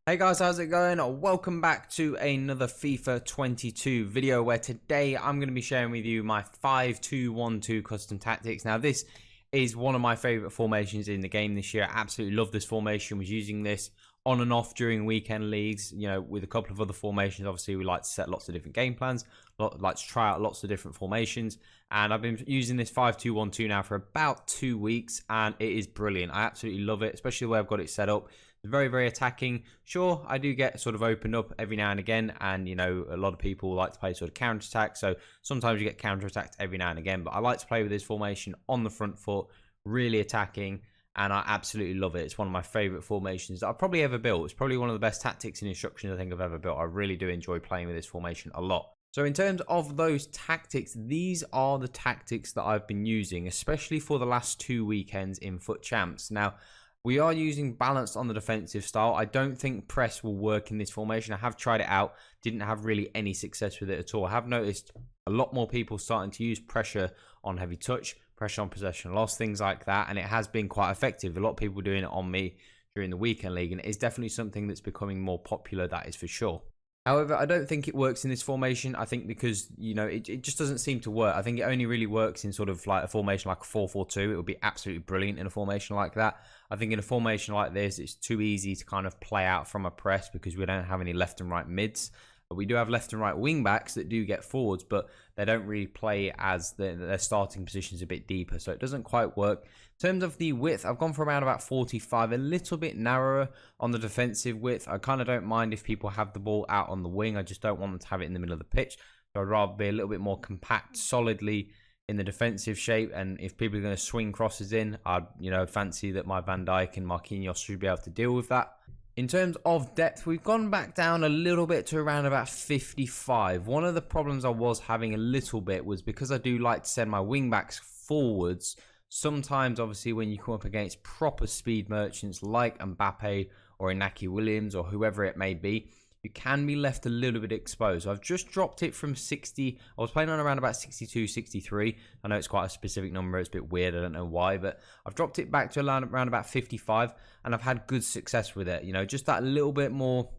Hey guys, how's it going? Welcome back to another FIFA 22 video where today I'm going to be sharing with you my 5-2-1-2 custom tactics. Now this is one of my favorite formations in the game this year. I absolutely love this formation. Was using this on and off during weekend leagues, with a couple of other formations. Obviously we like to set lots of different game plans, like to try out lots of different formations, and I've been using this 5-2-1-2 now for about 2 weeks and it is brilliant. I absolutely love it, especially the way I've got it set up. Very, very attacking. Sure, I do get sort of opened up every now and again, and a lot of people like to play sort of counter attack, so sometimes you get counter attacked every now and again, but I like to play with this formation on the front foot, really attacking, and I absolutely love it. It's one of my favorite formations that I've probably ever built. It's probably one of the best tactics and instructions I think I've ever built. I really do enjoy playing with this formation a lot. So in terms of those tactics, these are the tactics that I've been using, especially for the last 2 weekends in FUT Champs. Now, we are using balanced on the defensive style. I don't think press will work in this formation. I have tried it out. Didn't have really any success with it at all. I have noticed a lot more people starting to use pressure on heavy touch, pressure on possession loss, things like that. And it has been quite effective. A lot of people doing it on me during the weekend league. And it is definitely something that's becoming more popular, that is for sure. However, I don't think it works in this formation. I think because, it just doesn't seem to work. I think it only really works in sort of like a formation like a 4-4-2. It would be absolutely brilliant in a formation like that. I think in a formation like this, it's too easy to kind of play out from a press because we don't have any left and right mids. But we do have left and right wing backs that do get forwards, but they don't really play as their starting positions a bit deeper. So it doesn't quite work. In terms of the width, I've gone for around about 45, a little bit narrower on the defensive width. I kind of don't mind if people have the ball out on the wing. I just don't want them to have it in the middle of the pitch. So I'd rather be a little bit more compact, solidly in the defensive shape. And if people are going to swing crosses in, I'd fancy that my Van Dijk and Marquinhos should be able to deal with that. In terms of depth, we've gone back down a little bit to around about 55. One of the problems I was having a little bit was because I do like to send my wing backs forwards. Sometimes, obviously, when you come up against proper speed merchants like Mbappe or Inaki Williams or whoever it may be, you can be left a little bit exposed. So I've just dropped it from 60. I was playing on around about 62, 63. I know it's quite a specific number. It's a bit weird. I don't know why, but I've dropped it back to around about 55, and I've had good success with it. Just that little bit more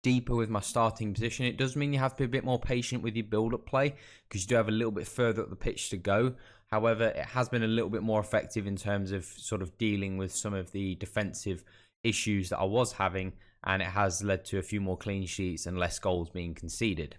deeper with my starting position. It does mean you have to be a bit more patient with your build-up play because you do have a little bit further up the pitch to go. However, it has been a little bit more effective in terms of sort of dealing with some of the defensive issues that I was having, and it has led to a few more clean sheets and less goals being conceded.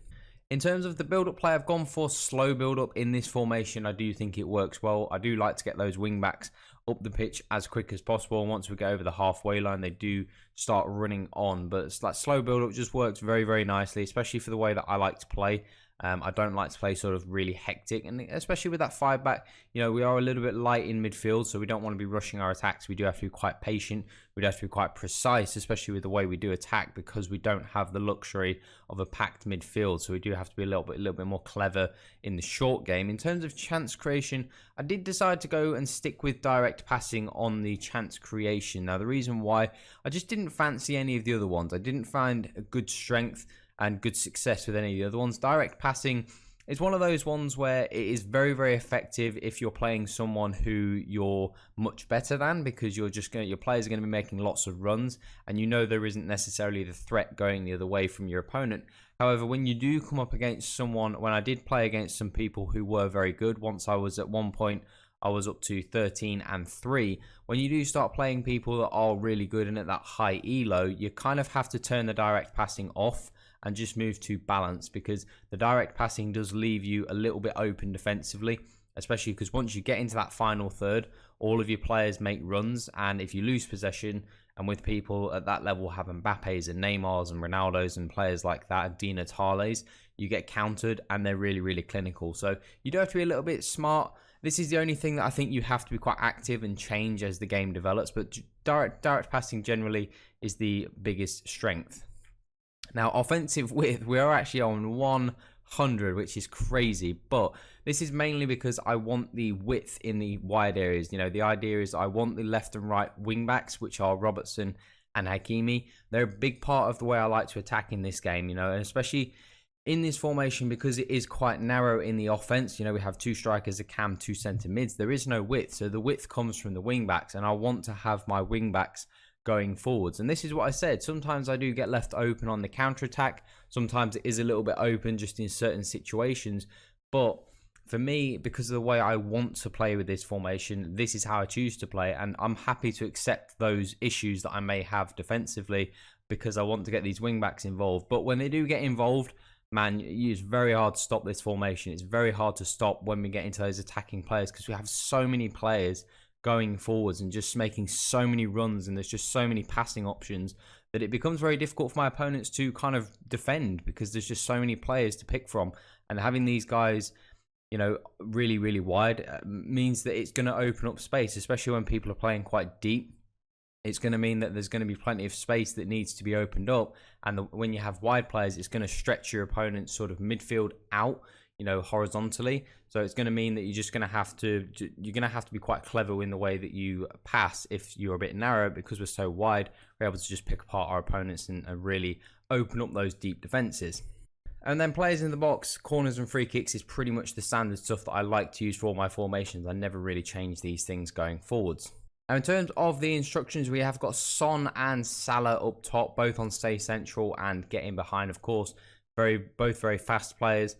In terms of the build-up play, I've gone for slow build-up in this formation. I do think it works well. I do like to get those wing-backs up the pitch as quick as possible. And once we get over the halfway line, they do start running on. But it's like slow build-up just works very, very nicely, especially for the way that I like to play. I don't like to play sort of really hectic, and especially with that 5-back, we are a little bit light in midfield, so we don't want to be rushing our attacks. We do have to be quite patient. We do have to be quite precise, especially with the way we do attack, because we don't have the luxury of a packed midfield. So we do have to be a little bit more clever in the short game. In terms of chance creation, I did decide to go and stick with direct passing on the chance creation. Now, the reason why, I just didn't fancy any of the other ones. I didn't find a good strength and good success with any of the other ones. Direct passing is one of those ones where it is very, very effective if you're playing someone who you're much better than, because your players are going to be making lots of runs, and there isn't necessarily the threat going the other way from your opponent. However, when you do come up against someone, when I did play against some people who were very good, once I was at one point, I was up to 13-3. When you do start playing people that are really good and at that high elo, you kind of have to turn the direct passing off and just move to balance, because the direct passing does leave you a little bit open defensively, especially because once you get into that final third, all of your players make runs, and if you lose possession, and with people at that level have Mbappe's and Neymar's and Ronaldo's and players like that, and Di Natale's, you get countered, and they're really, really clinical. So you do have to be a little bit smart. This is the only thing that I think you have to be quite active and change as the game develops, but direct passing generally is the biggest strength. Now, offensive width, we are actually on 100, which is crazy, but this is mainly because I want the width in the wide areas. The idea is I want the left and right wing backs, which are Robertson and Hakimi. They're a big part of the way I like to attack in this game, and especially in this formation, because it is quite narrow in the offense. We have 2 strikers, a cam, 2 centre mids. There is no width, so the width comes from the wing backs, and I want to have my wing backs going forwards. And this is what I said, sometimes I do get left open on the counter attack, sometimes it is a little bit open just in certain situations, but for me, because of the way I want to play with this formation, this is how I choose to play, and I'm happy to accept those issues that I may have defensively because I want to get these wingbacks involved. But when they do get involved, man, it's very hard to stop this formation. It's very hard to stop when we get into those attacking players because we have so many players going forwards and just making so many runs, and there's just so many passing options that it becomes very difficult for my opponents to kind of defend because there's just so many players to pick from. And having these guys, you know, really, really wide means that it's going to open up space, especially when people are playing quite deep. It's going to mean that there's going to be plenty of space that needs to be opened up. And when you have wide players, it's going to stretch your opponent's sort of midfield out, you know, horizontally. So it's going to mean that you're just going to have to, be quite clever in the way that you pass. If you're a bit narrow, because we're so wide, we're able to just pick apart our opponents and really open up those deep defenses. And then players in the box, corners and free kicks is pretty much the standard stuff that I like to use for all my formations. I never really change these things going forwards. Now in terms of the instructions, we have got Son and Salah up top, both on stay central and get in behind, of course. Both very fast players.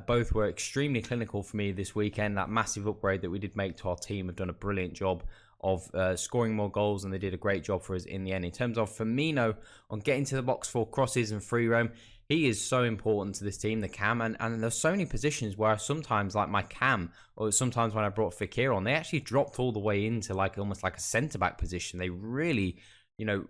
Both were extremely clinical for me this weekend. That massive upgrade that we did make to our team have done a brilliant job of scoring more goals, and they did a great job for us in the end. In terms of Firmino on getting to the box for crosses and free roam, he is so important to this team, the cam, and there's so many positions where sometimes, like my cam, or sometimes when I brought Fekir on, they actually dropped all the way into like almost like a centre-back position. They really, you know,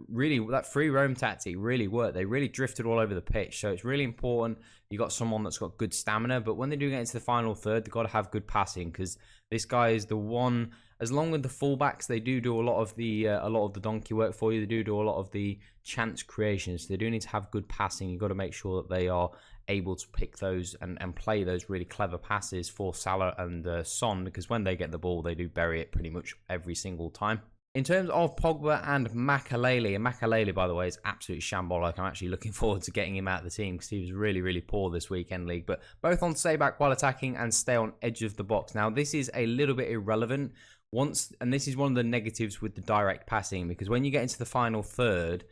that free roam tactic really worked. They really drifted all over the pitch, so it's really important you got someone that's got good stamina, but when they do get into the final third, they've got to have good passing, because this guy is the one. As long with the fullbacks, they do a lot of the donkey work for you. They do a lot of the chance creations. They do need to have good passing. You've got to make sure that they are able to pick those and play those really clever passes for Salah and Son, because when they get the ball, they do bury it pretty much every single time. In terms of Pogba and Makelele, and Makelele, by the way, is absolutely shambolic. I'm actually looking forward to getting him out of the team because he was really, really poor this weekend league. But both on stay back while attacking and stay on edge of the box. Now, this is a little bit irrelevant. And this is one of the negatives with the direct passing, because when you get into the final third,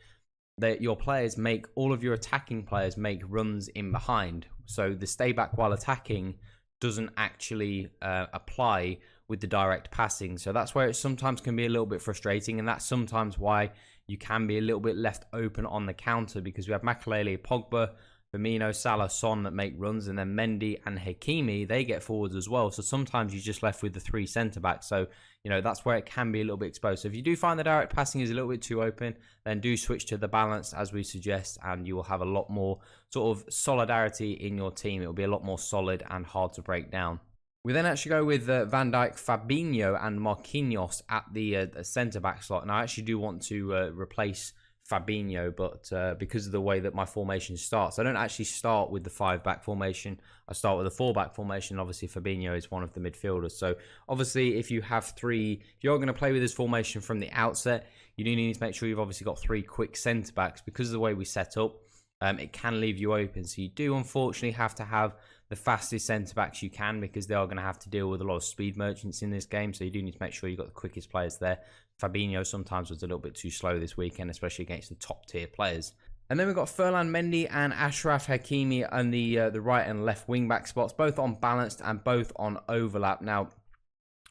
your players make, all of your attacking players make runs in behind. So the stay back while attacking doesn't actually apply with the direct passing. So that's where it sometimes can be a little bit frustrating, and that's sometimes why you can be a little bit left open on the counter, because we have Makelele, Pogba, Firmino, Salah, Son that make runs, and then Mendy and Hakimi, they get forwards as well. So sometimes you're just left with the three centre-backs. So, you know, that's where it can be a little bit exposed. So if you do find the direct passing is a little bit too open, then do switch to the balance as we suggest, and you will have a lot more sort of solidarity in your team. It will be a lot more solid and hard to break down. We then actually go with Van Dijk, Fabinho and Marquinhos at the centre-back slot. And I actually do want to replace Fabinho, but because of the way that my formation starts, I don't actually start with the 5-back formation. I start with a 4-back formation. Obviously, Fabinho is one of the midfielders. So obviously, if you have if you're going to play with this formation from the outset, you do need to make sure you've obviously got 3 quick centre-backs. Because of the way we set up, it can leave you open. So you do unfortunately have to have the fastest centre-backs you can, because they are going to have to deal with a lot of speed merchants in this game. So you do need to make sure you've got the quickest players there. Fabinho sometimes was a little bit too slow this weekend, especially against the top-tier players. And then we've got Ferland Mendy and Achraf Hakimi on the right and left wing-back spots, both on balanced and both on overlap. Now,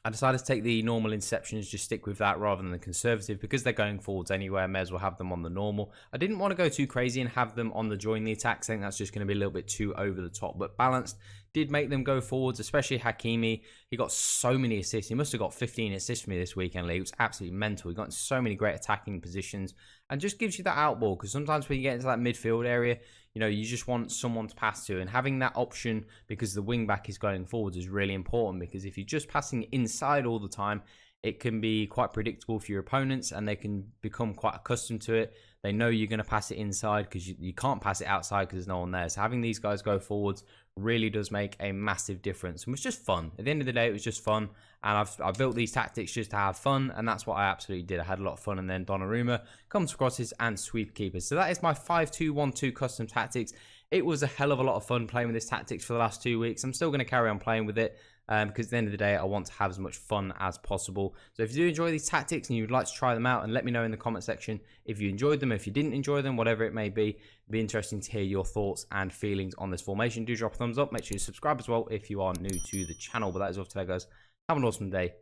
I decided to take the normal inceptions, just stick with that rather than the conservative, because they're going forwards anyway. I may as well have them on the normal. I didn't want to go too crazy and have them on the join the attacks. I think that's just going to be a little bit too over the top. But balanced did make them go forwards, especially Hakimi. He got so many assists. He must have got 15 assists for me this weekend league. It was absolutely mental. He got in so many great attacking positions and just gives you that outball, because sometimes when you get into that midfield area, you know, you just want someone to pass to, and having that option because the wing back is going forwards is really important, because if you're just passing inside all the time, it can be quite predictable for your opponents and they can become quite accustomed to it. They know you're going to pass it inside because you can't pass it outside because there's no one there. So having these guys go forwards really does make a massive difference. And it was just fun. At the end of the day, it was just fun. And I've built these tactics just to have fun. And that's what I absolutely did. I had a lot of fun. And then Donnarumma comes crosses and sweep keepers. So that is my 5-2-1-2 custom tactics. It was a hell of a lot of fun playing with this tactics for the last 2 weeks. I'm still going to carry on playing with it. because at the end of the day, I want to have as much fun as possible. So if you do enjoy these tactics and you'd like to try them out, and let me know in the comment section if you enjoyed them, if you didn't enjoy them, whatever it may be. It'd be interesting to hear your thoughts and feelings on this formation. Do drop a thumbs up. Make sure you subscribe as well if you are new to the channel. But that is all for today, guys. Have an awesome day.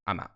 I'm out.